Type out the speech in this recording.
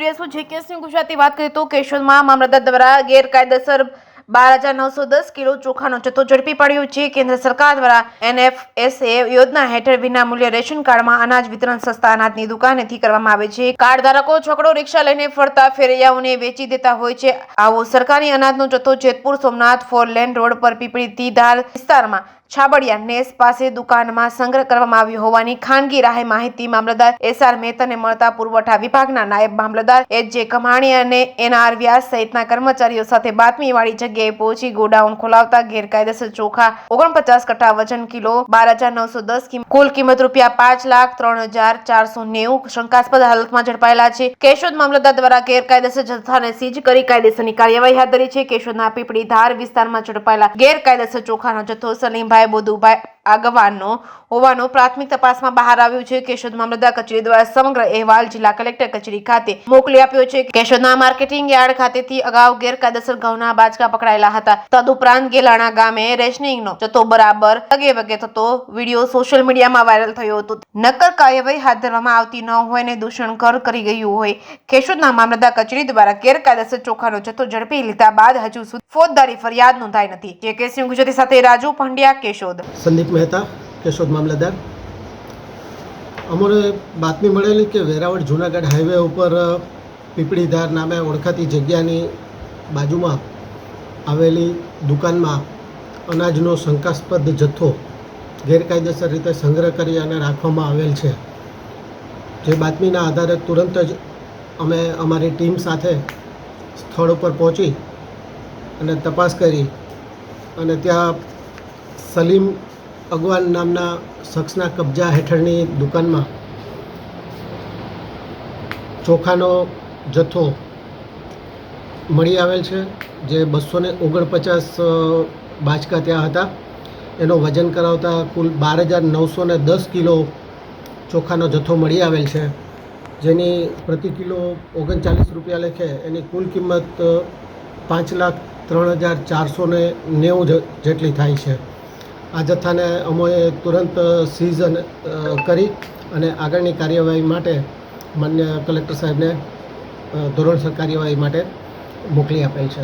રહીશું જેકેએસની ગુજરાતી વાત કરીએ તો કેશોદમાં મામલતદાર દ્વારા ગેરકાયદેસર 12,910 કિલો ચોખાનો જથ્થો ઝડપી પાડ્યો છે। કેન્દ્ર સરકાર દ્વારા NFSA યોજના હેઠળ વિનામૂલ્ય રેશન કાર્ડમાં અનાજ વિતરણ સસ્તા અનાજની દુકાનેથી કરવામાં આવે છે। કાર્ડ ધારકો છકડો રિક્ષા લઈને ફરતા ફેરિયાઓને વેચી દેતા હોય છે। આવો સરકારી અનાજનો જથ્થો જેતપુર સોમનાથ 4 લેન રોડ પર પીપળીથી ધાર વિસ્તારમાં છાબડિયા નેસ પાસે દુકાનમાં સંગ્રહ કરવામાં આવ્યો હોવાની ખાનગી રાહે માહિતી મામલતદાર SR મહેતાને મળતા પુરવઠા વિભાગના નાયબ મામલતદાર HJ કમાણી અને NR વ્યાસ સહિતના કર્મચારીઓ સાથે બાતમીવાળી જગ્યાએ પહોંચી ગોડાઉન ખોલાવતા ગેરકાયદેસર ચોખા 49 કટ્ટા વજન કિલો 12,910 કુલ કિંમત ₹5,03,490 શંકાસ્પદ હાલતમાં ઝડપાયેલા છે। કેશોદ મામલતદાર દ્વારા ગેરકાયદેસર જથ્થાને સીઝ કરી કાયદેસરની કાર્યવાહી હાથ ધરી છે। કેશોદના પીપળી ધાર વિસ્તારમાં ઝડપાયેલા ગેરકાયદેસર ચોખાનો જથ્થો સલીમભાઈ બોધુભાઈ આગવાનો હોવાનું પ્રાથમિક તપાસમાં બહાર આવ્યું છે। કેશોદ મામલતદાર કચેરી દ્વારા સમગ્ર અહેવાલ જિલ્લા કલેક્ટર કચેરી ખાતે મોકલી આપ્યો છે। કેશોદના માર્કેટિંગ યાર્ડ ખાતેથી અગાઉ ગેરકાયદેસર ઘઉંના બાચકા પકડાયેલા હતા। તદુપરાંત ગેલાણા ગામે રેશનિંગનો જથ્થો બરાબર વગે થતો વિડીયો સોશિયલ મીડિયામાં વાયરલ થયો હતો। નક્કર કાર્યવાહી હાથ ધરવામાં આવતી ન હોય અને દૂષણકર કરી ગયું હોય। કેશોદના મામલતદાર કચેરી દ્વારા ગેરકાયદેસર ચોખાનો જથ્થો ઝડપી લીધા બાદ હજુ સુધી ફોજદારી ફરિયાદ નોંધાઈ નથી। જેકેએસની ગુજરાતી સાથે રાજુ પંડ્યા, કેશોદ। સંદીપ મહેતા, કેશોદ મામલતદાર। અમને બાતમી મળેલી કે વેરાવળ જૂનાગઢ હાઈવે ઉપર પીપળીધાર નામે ઓળખાતી જગ્યાની બાજુમાં આવેલી દુકાનમાં અનાજનો શંકાસ્પદ જથ્થો ગેરકાયદેસર રીતે સંગ્રહ કરી અને રાખવામાં આવેલ છે। જે બાતમીના આધારે તુરંત જ અમે અમારી ટીમ સાથે સ્થળ ઉપર પહોંચી અને તપાસ કરી અને ત્યાં સલીમ અગવાન નામના શખ્સના કબજા હેઠળની દુકાનમાં ચોખાનો જથ્થો મળી આવેલ છે। જે 249 બાચકા ત્યાં હતા। એનો વજન કરાવતા કુલ 12,910 કિલો ચોખાનો જથ્થો મળી આવેલ છે। જેની પ્રતિ કિલો 39 રૂપિયા લેખે એની કુલ કિંમત 5,03,490 જેટલી થાય છે। આ જથ્થાને અમે તુરંત સીઝ કરી અને આગળની કાર્યવાહી માટે માન્ય કલેક્ટર સાહેબને ધોરણસર કાર્યવાહી માટે મોકલી આપેલ છે।